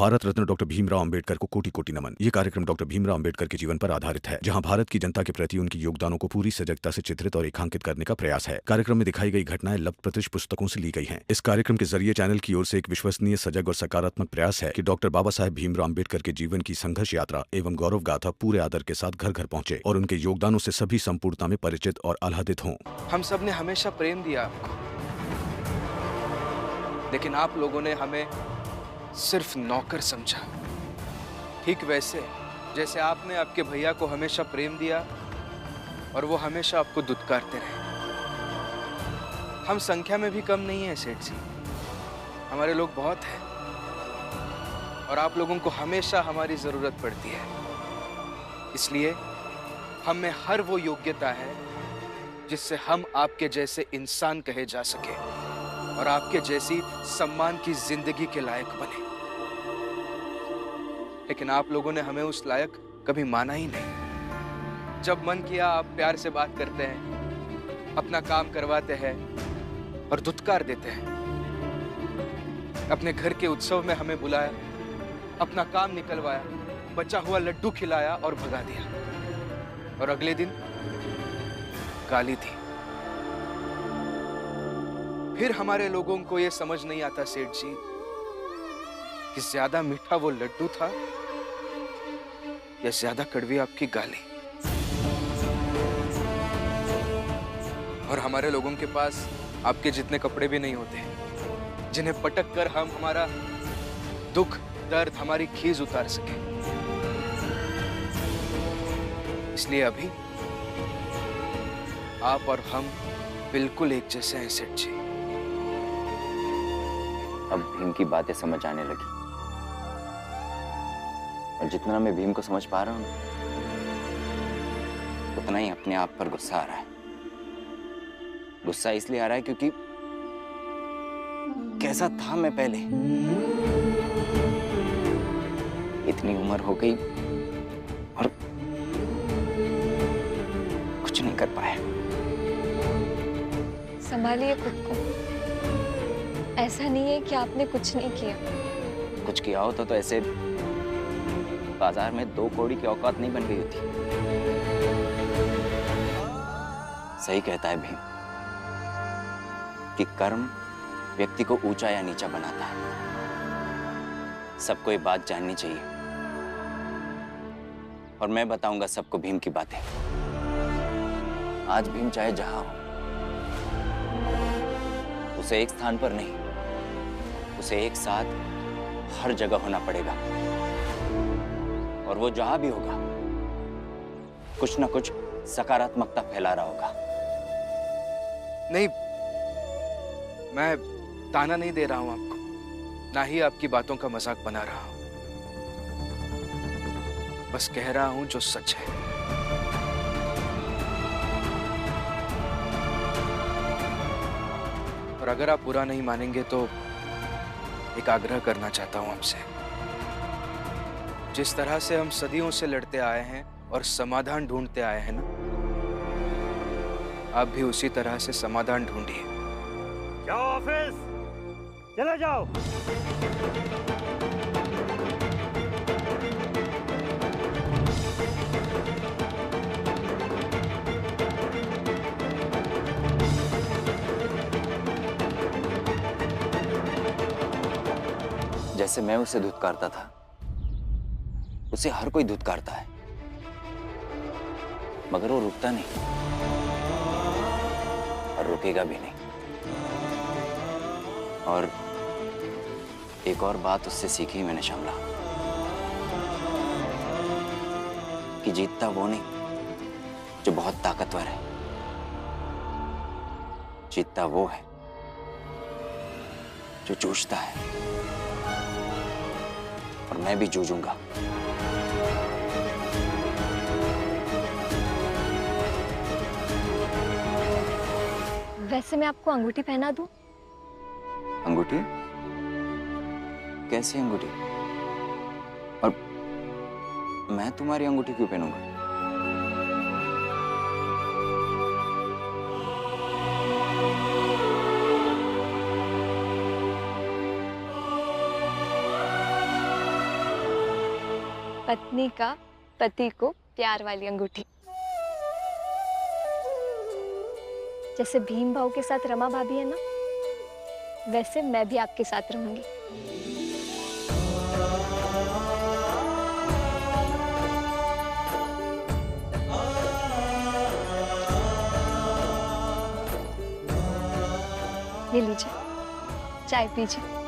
Bharat Ratna doctor Bhimrao Ambedkar को कोटि कोटि नमन। ये कार्यक्रम डॉक्टर भीमराव अंबेडकर के जीवन पर आधारित है, जहां भारत की जनता के प्रति उनके योगदानों को पूरी सजगता से चित्रित और रेखांकित करने का प्रयास है। कार्यक्रम में दिखाई गई घटनाएं लब्ध पुस्तकों से ली गई हैं। इस कार्यक्रम के जरिए चैनल की ओर से एक विश्वसनीय, सजग और सकारात्मक प्रयास है कि डॉक्टर बाबा साहेब भीमराव अंबेडकर के जीवन की संघर्ष यात्रा एवं गौरव गाथा पूरे आदर के साथ घर घर पहुंचे और उनके योगदानों से सभी संपूर्णता में परिचित और आह्लादित हों। हम सब ने हमेशा प्रेम दिया आपको, लेकिन आप लोगों ने हमें सिर्फ नौकर समझा। ठीक वैसे जैसे आपने आपके भैया को हमेशा प्रेम दिया और वो हमेशा आपको दुत्कारते रहे। हम संख्या में भी कम नहीं है सेठ जी, हमारे लोग बहुत हैं और आप लोगों को हमेशा हमारी जरूरत पड़ती है। इसलिए हम में हर वो योग्यता है जिससे हम आपके जैसे इंसान कहे जा सके और आपके जैसी सम्मान की जिंदगी के लायक बने। लेकिन आप लोगों ने हमें उस लायक कभी माना ही नहीं। जब मन किया आप प्यार से बात करते हैं, अपना काम करवाते हैं और दुत्कार देते हैं। अपने घर के उत्सव में हमें बुलाया, अपना काम निकलवाया, बचा हुआ लड्डू खिलाया और भगा दिया, और अगले दिन गाली दी। फिर हमारे लोगों को यह समझ नहीं आता सेठ जी कि ज्यादा मीठा वो लड्डू था या ज्यादा कड़वी आपकी गाली। और हमारे लोगों के पास आपके जितने कपड़े भी नहीं होते जिन्हें पटक कर हम हमारा दुख, दर्द, हमारी खीज उतार सके। इसलिए अभी आप और हम बिल्कुल एक जैसे हैं सेठ जी। अब भीम की बातें समझ आने लगी और जितना मैं भीम को समझ पा रहा हूं उतना ही अपने आप पर गुस्सा आ रहा है। गुस्सा इसलिए आ रहा है क्योंकि कैसा था मैं पहले, इतनी उम्र हो गई और कुछ नहीं कर पाया। संभालिए खुद को, ऐसा नहीं है कि आपने कुछ नहीं किया। कुछ किया हो तो ऐसे बाजार में 2 कौड़ी की औकात नहीं बन गई होती। सही कहता है भीम कि कर्म व्यक्ति को ऊंचा या नीचा बनाता है। सबको ये बात जाननी चाहिए और मैं बताऊंगा सबको भीम की बातें। आज भीम चाहे जहां हो, उसे एक स्थान पर नहीं, उसे एक साथ हर जगह होना पड़ेगा। और वो जहां भी होगा कुछ ना कुछ सकारात्मकता फैला रहा होगा। नहीं, मैं ताना नहीं दे रहा हूं आपको, ना ही आपकी बातों का मजाक बना रहा हूं। बस कह रहा हूं जो सच है। और अगर आप बुरा नहीं मानेंगे तो एक आग्रह करना चाहता हूं आपसे। जिस तरह से हम सदियों से लड़ते आए हैं और समाधान ढूंढते आए हैं ना, आप भी उसी तरह से समाधान ढूंढिए। जाओ ऑफिस, चले जाओ। जैसे मैं उसे धुतकारता था, उसे हर कोई धुतकारता है, मगर वो रुकता नहीं और रुकेगा भी नहीं। और एक और बात उससे सीखी मैंने श्यामला, कि जीतता वो नहीं जो बहुत ताकतवर है, जीतता वो है जो जूझता है। और मैं भी जूझूंगा। वैसे मैं आपको अंगूठी पहना दूं? अंगूठी? कैसी अंगूठी? और मैं तुम्हारी अंगूठी क्यों पहनूंगा? पत्नी का पति को प्यार वाली अंगूठी। जैसे भीम भाऊ के साथ रमा भाभी है ना, वैसे मैं भी आपके साथ रहूंगी। ये लीजिए, चाय पीजिए।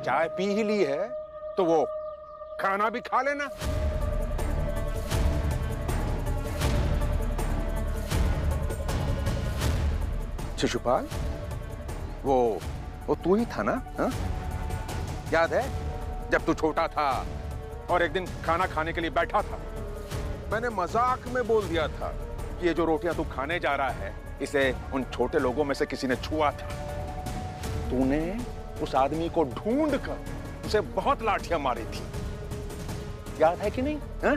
चाय पी ही ली है तो वो खाना भी खा लेना। शिशुपाल, वो तू ही था ना? हा? याद है जब तू छोटा था और एक दिन खाना खाने के लिए बैठा था, मैंने मजाक में बोल दिया था कि ये जो रोटियां तू खाने जा रहा है, इसे उन छोटे लोगों में से किसी ने छुआ था। तूने उस आदमी को ढूंढ कर उसे बहुत लाठियां मारी थी, याद है कि नहीं? हा?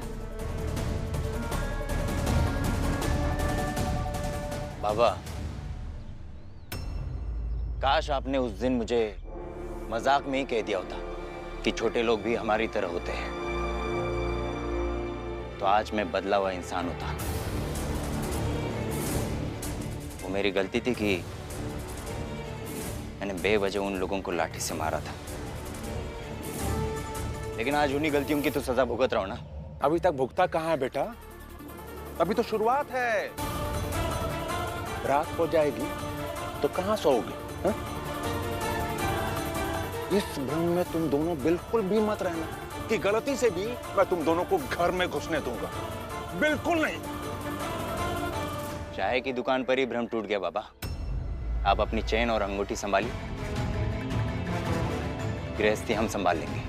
बाबा, काश आपने उस दिन मुझे मजाक में ही कह दिया होता कि छोटे लोग भी हमारी तरह होते हैं, तो आज मैं बदला हुआ इंसान होता। वो मेरी गलती थी कि मैंने बेवजह उन लोगों को लाठी से मारा था, लेकिन आज उन्हीं गलतियों की तो सजा भुगत रहा हूं ना। अभी तक भुगता कहाँ है बेटा? अभी तो शुरुआत है। रात हो जाएगी तो कहाँ सोओगे? हा? इस भ्रम में तुम दोनों बिल्कुल भी मत रहना कि गलती से भी मैं तुम दोनों को घर में घुसने दूंगा। बिल्कुल नहीं। चाय की दुकान पर ही भ्रम टूट गया बाबा। आप अपनी चेन और अंगूठी संभालिए, गृहस्थी हम संभाल लेंगे।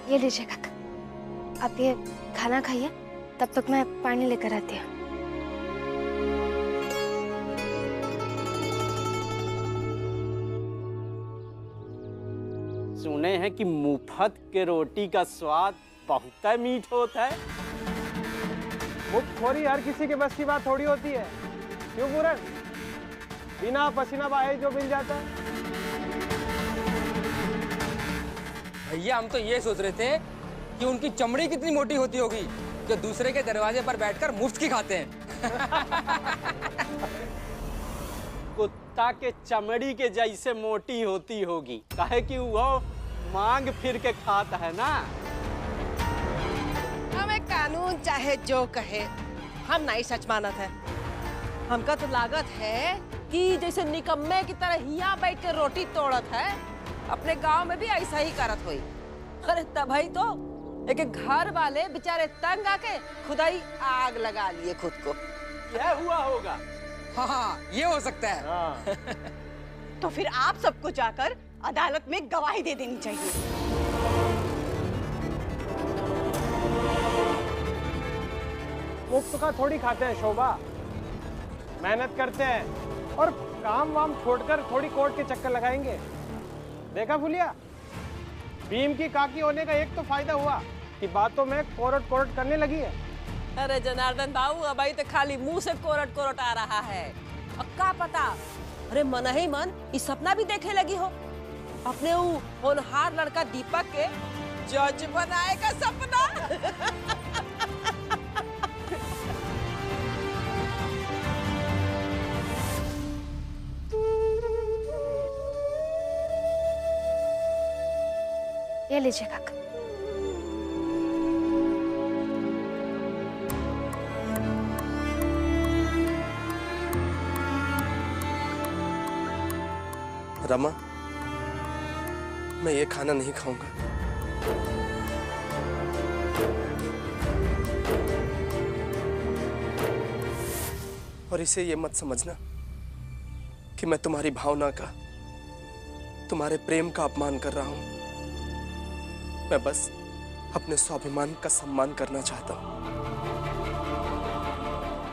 ये लीजिए काका, आप ये खाना खाइए, तब तक मैं पानी लेकर आती हूँ। सुने हैं कि मुफ्त के रोटी का स्वाद बहुत मीठ होता है। मुफ्तखोरी हर किसी के बस की बात थोड़ी होती है। क्यों पूरन? बिना पसीना बहाए जो मिल जाता है। भैया, हम तो ये सोच रहे थे कि उनकी चमड़ी कितनी मोटी होती होगी जो दूसरे के दरवाजे पर बैठकर मुफ्त की खाते हैं। कुत्ता के चमड़ी के जैसे मोटी होती होगी, काहे कि वो मांग फिर के खाता है ना। हमें कानून चाहे जो कहे, हम नहीं सच मानत है। हमका तो लागत है कि जैसे निकम्मे की तरह यहाँ बैठ के रोटी तोड़त है, अपने गांव में भी ऐसा ही करत हुई। अरे तभी तो एक घर वाले बेचारे तंग आके खुदाई आग लगा लिए खुद को। यह हुआ होगा। हाँ, ये हो सकता है। हाँ। तो फिर आप सबको जाकर अदालत में गवाही दे देनी चाहिए। मुफ्त का थोड़ी खाते हैं शोभा, मेहनत करते हैं और काम वाम छोड़कर थोड़ी कोर्ट के चक्कर लगाएंगे। देखा फुलिया, भीम की काकी होने का एक तो फायदा हुआ कि बातों में कोरट कोरट करने लगी है। अरे जनार्दन बाबू, अब तो खाली मुंह से कोरट कोरट आ रहा है। अब क्या पता, अरे मन ही मन इस सपना भी देखे लगी हो, अपने वो होनहार लड़का दीपक के जज बनाए का सपना। ये लीजिए काका। रमा, मैं ये खाना नहीं खाऊंगा। और इसे ये मत समझना कि मैं तुम्हारी भावना का, तुम्हारे प्रेम का अपमान कर रहा हूं। मैं बस अपने स्वाभिमान का सम्मान करना चाहता हूं।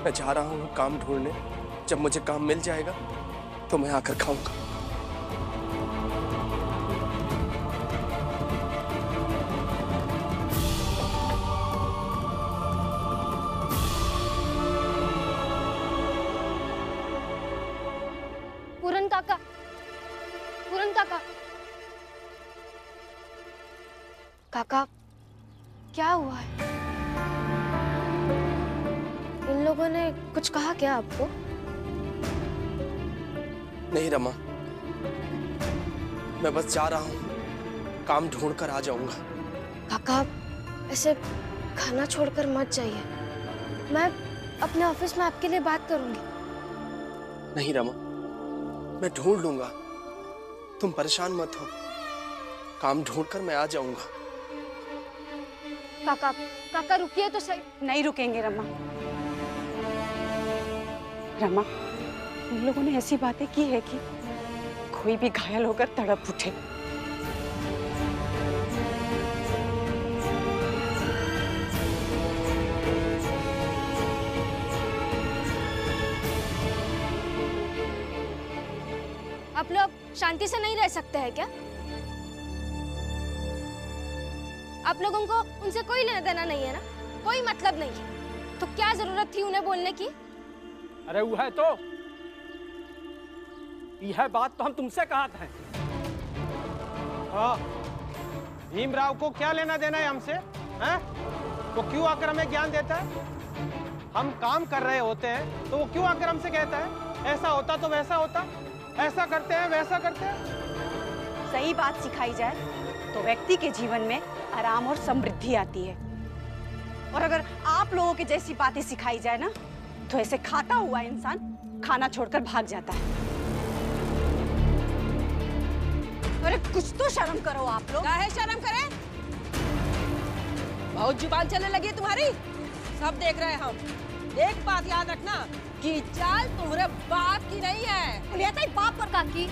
मैं जा रहा हूं काम ढूंढने। जब मुझे काम मिल जाएगा तो मैं आकर खाऊंगा। पूरन काका, पूरन काका, काका क्या हुआ है? इन लोगों ने कुछ कहा क्या आपको? नहीं रमा, मैं बस जा रहा हूं, काम ढूंढ कर आ जाऊंगा। काका ऐसे खाना छोड़कर मत जाइए। मैं अपने ऑफिस में आपके लिए बात करूंगी। नहीं रमा, मैं ढूंढ लूंगा, तुम परेशान मत हो। काम ढूंढकर मैं आ जाऊंगा। काका, काका रुकिए तो सही। नहीं रुकेंगे रमा। रमा, उन लोगों ने ऐसी बातें की है कि कोई भी घायल होकर तड़प उठे। आप लोग शांति से नहीं रह सकते हैं क्या? आप लोगों को उनसे कोई लेना देना नहीं है ना? कोई मतलब नहीं है, तो क्या जरूरत थी उन्हें बोलने की? अरे वो है तो यह बात तो हम तुमसे कहा था। हाँ, भीमराव को क्या लेना देना है हमसे? हैं? वो क्यों आकर हमें ज्ञान देता है? हम काम कर रहे होते हैं तो वो क्यों आकर हमसे कहता है ऐसा होता तो वैसा होता, ऐसा करते हैं वैसा करते हैं? सही बात सिखाई जाए तो व्यक्ति के जीवन में आराम और समृद्धि आती है। और अगर आप लोगों की जैसी बातें सिखाई जाए ना, तो ऐसे खाता हुआ इंसान खाना छोड़कर भाग जाता है। अरे कुछ तो शर्म करो आप लोग। काहे शर्म करे? बहुत जुबान चलने लगी तुम्हारी। सब देख रहे हैं हम। एक बात याद रखना कि चाल तुम्हारे बाप की नहीं है। लिया था बाप पर काकी।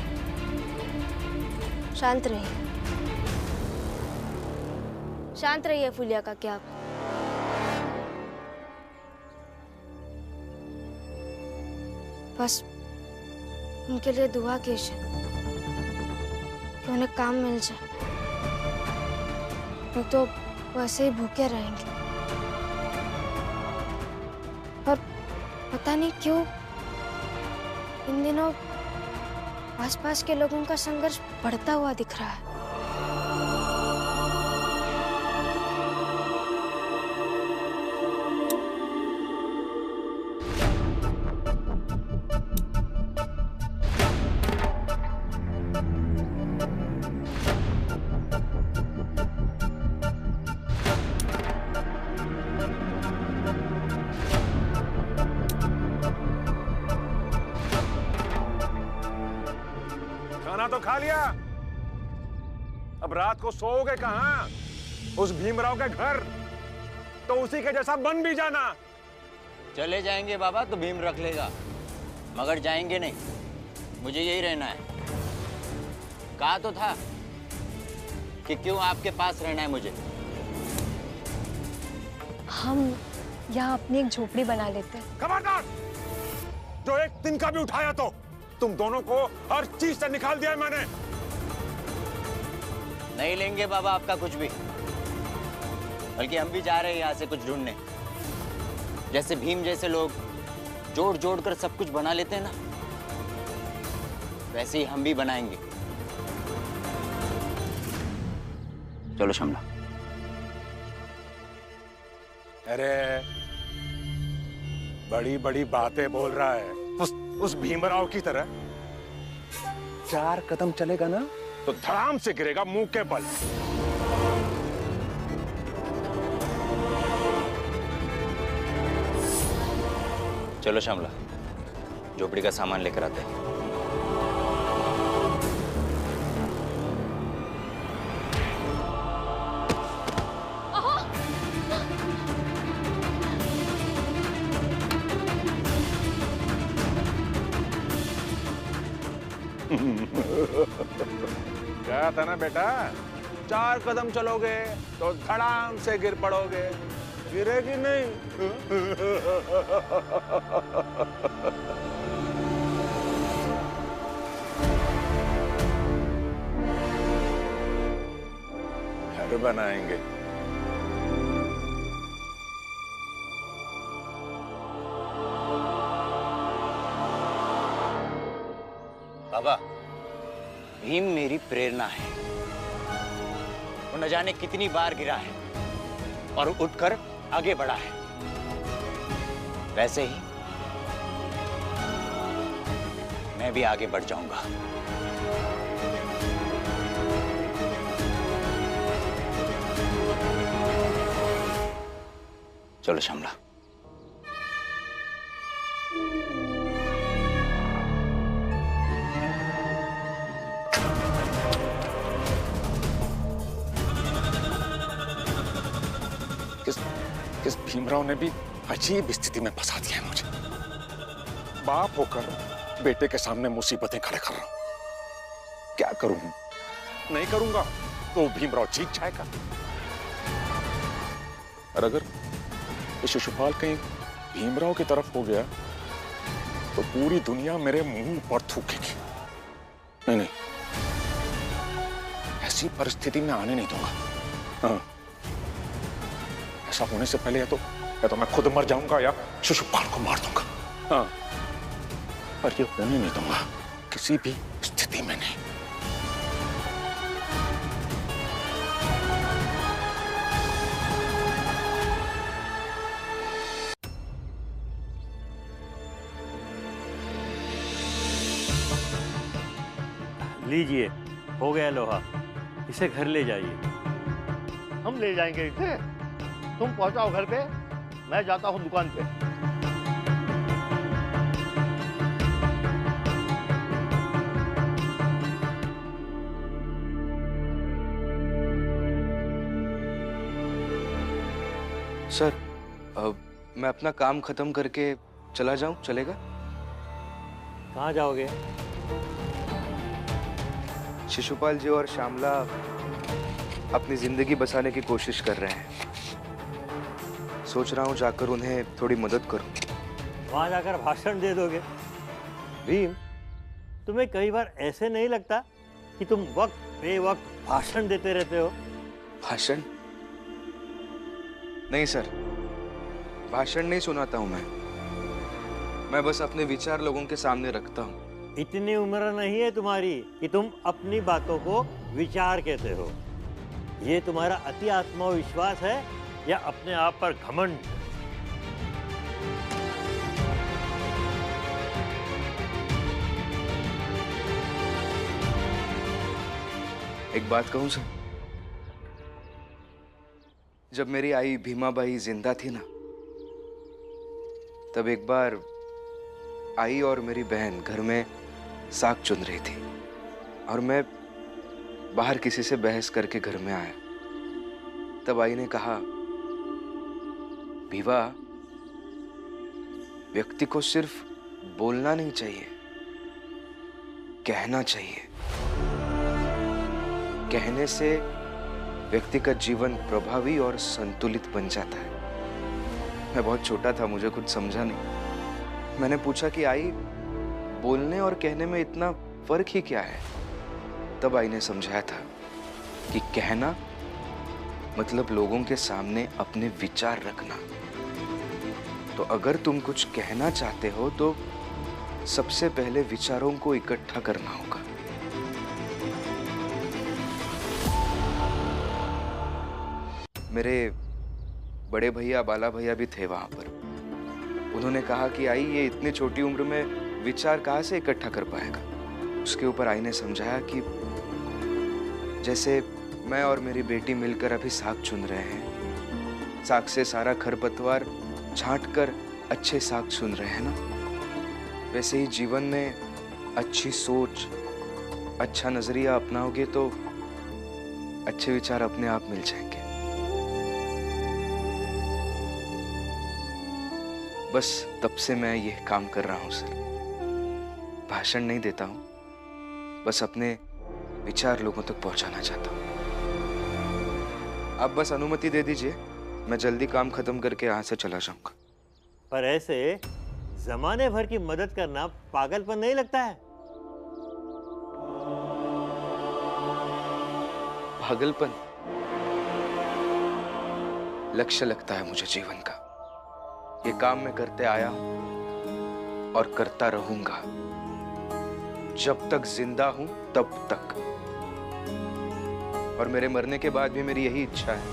शांत रहिए, शांत रहिए फुलिया का क्या? बस उनके लिए दुआ कीजिए कि उन्हें काम मिल जाए, नहीं तो वैसे ही भूखे रहेंगे। और पता नहीं क्यों इन दिनों आसपास के लोगों का संघर्ष बढ़ता हुआ दिख रहा है। खाना तो खा लिया, अब रात को सोओगे कहां? उस भीमराव के घर, तो उसी के जैसा बन भी जाना। चले जाएंगे बाबा तो भीम रख लेगा, मगर जाएंगे नहीं। मुझे यही रहना है। कहा तो था कि क्यों आपके पास रहना है मुझे। हम यहाँ अपनी एक झोपड़ी बना लेते हैं। खबरदार! जो एक दिन का भी उठाया तो तुम दोनों को हर चीज से निकाल दिया है मैंने। नहीं लेंगे बाबा आपका कुछ भी, बल्कि हम भी जा रहे हैं यहाँ से कुछ ढूंढने। जैसे भीम जैसे लोग जोड़ जोड़ कर सब कुछ बना लेते हैं ना, वैसे ही हम भी बनाएंगे। चलो शमला। अरे बड़ी बड़ी बातें बोल रहा है उस भीमराव की तरह। 4 कदम चलेगा ना तो धड़ाम से गिरेगा मुंह के बल। चलो श्यामला, झोपड़ी का सामान लेकर आते हैं। क्या था ना बेटा, 4 कदम चलोगे तो धड़ाम से गिर पड़ोगे, गिरेगी नहीं। घर बनाएंगे। बाबा, भीम मेरी प्रेरणा है। वो न जाने कितनी बार गिरा है और उठकर आगे बढ़ा है। वैसे ही मैं भी आगे बढ़ जाऊंगा। चलो श्यामला। इस भीमराव ने भी अजीब स्थिति में फंसा दिया है मुझे। बाप होकर बेटे के सामने मुसीबतें खड़े कर रहा हूं। क्या करूं? नहीं करूंगा तो भीमराव जीत जाएगा। और अगर ये शिशुपाल कहीं भीमराव की तरफ हो गया तो पूरी दुनिया मेरे मुंह पर थूकेगी। नहीं नहीं, ऐसी परिस्थिति में आने नहीं दूंगा। हाँ, ऐसा होने से पहले या तो मैं खुद मर जाऊंगा या शिशुपाल को मार दूंगा। हाँ, पर ये होने नहीं दूंगा किसी भी स्थिति में नहीं। लीजिए, हो गया लोहा, इसे घर ले जाइए। हम ले जाएंगे इसे। तुम पहुंचाओ घर पे, मैं जाता हूं दुकान पे। सर, मैं अपना काम खत्म करके चला जाऊं, चलेगा? कहाँ जाओगे? शिशुपाल जी और श्यामला अपनी जिंदगी बसाने की कोशिश कर रहे हैं। सोच रहा हूं जाकर उन्हें थोड़ी मदद करूं। वहां जाकर भाषण दे दोगे? भीम, तुम्हें कई बार ऐसे नहीं लगता कि तुम वक्त बेवक्त भाषण देते रहते हो? भाषण? नहीं सर, भाषण नहीं सुनाता हूं मैं बस अपने विचार लोगों के सामने रखता हूं। इतनी उम्र नहीं है तुम्हारी कि तुम अपनी बातों को विचार कहते हो। ये तुम्हारा अति आत्मविश्वास है या अपने आप पर घमंड? एक बात कहूं सर, जब मेरी आई भीमाबाई जिंदा थी ना, तब एक बार आई और मेरी बहन घर में साग चुन रही थी और मैं बाहर किसी से बहस करके घर में आया। तब आई ने कहा, भीवा, व्यक्ति को सिर्फ बोलना नहीं चाहिए, कहना चाहिए। कहने से व्यक्ति का जीवन प्रभावी और संतुलित बन जाता है। मैं बहुत छोटा था, मुझे कुछ समझा नहीं। मैंने पूछा कि आई, बोलने और कहने में इतना फर्क ही क्या है? तब आई ने समझाया था कि कहना मतलब लोगों के सामने अपने विचार रखना। तो अगर तुम कुछ कहना चाहते हो तो सबसे पहले विचारों को इकट्ठा करना होगा। मेरे बड़े भैया, बाला भैया भी थे वहां पर। उन्होंने कहा कि आई, ये इतनी छोटी उम्र में विचार कहाँ से इकट्ठा कर पाएगा? उसके ऊपर आई ने समझाया कि जैसे मैं और मेरी बेटी मिलकर अभी साग चुन रहे हैं, साग से सारा खरपतवार छांटकर अच्छे साग चुन रहे हैं ना, वैसे ही जीवन में अच्छी सोच, अच्छा नजरिया अपनाओगे तो अच्छे विचार अपने आप मिल जाएंगे। बस तब से मैं यह काम कर रहा हूं सर। भाषण नहीं देता हूं, बस अपने विचार लोगों तक पहुंचाना चाहता हूँ। आप बस अनुमति दे दीजिए, मैं जल्दी काम खत्म करके यहाँ से चला जाऊंगा। पर ऐसे जमाने भर की मदद करना पागलपन नहीं लगता है? पागलपन लक्ष्य लगता है मुझे जीवन का। ये काम मैं करते आया हूं और करता रहूंगा जब तक जिंदा हूं, तब तक। और मेरे मरने के बाद भी मेरी यही इच्छा है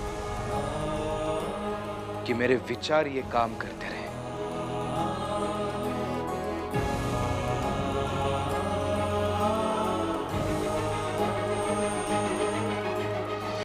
कि मेरे विचार ये काम करते रहे।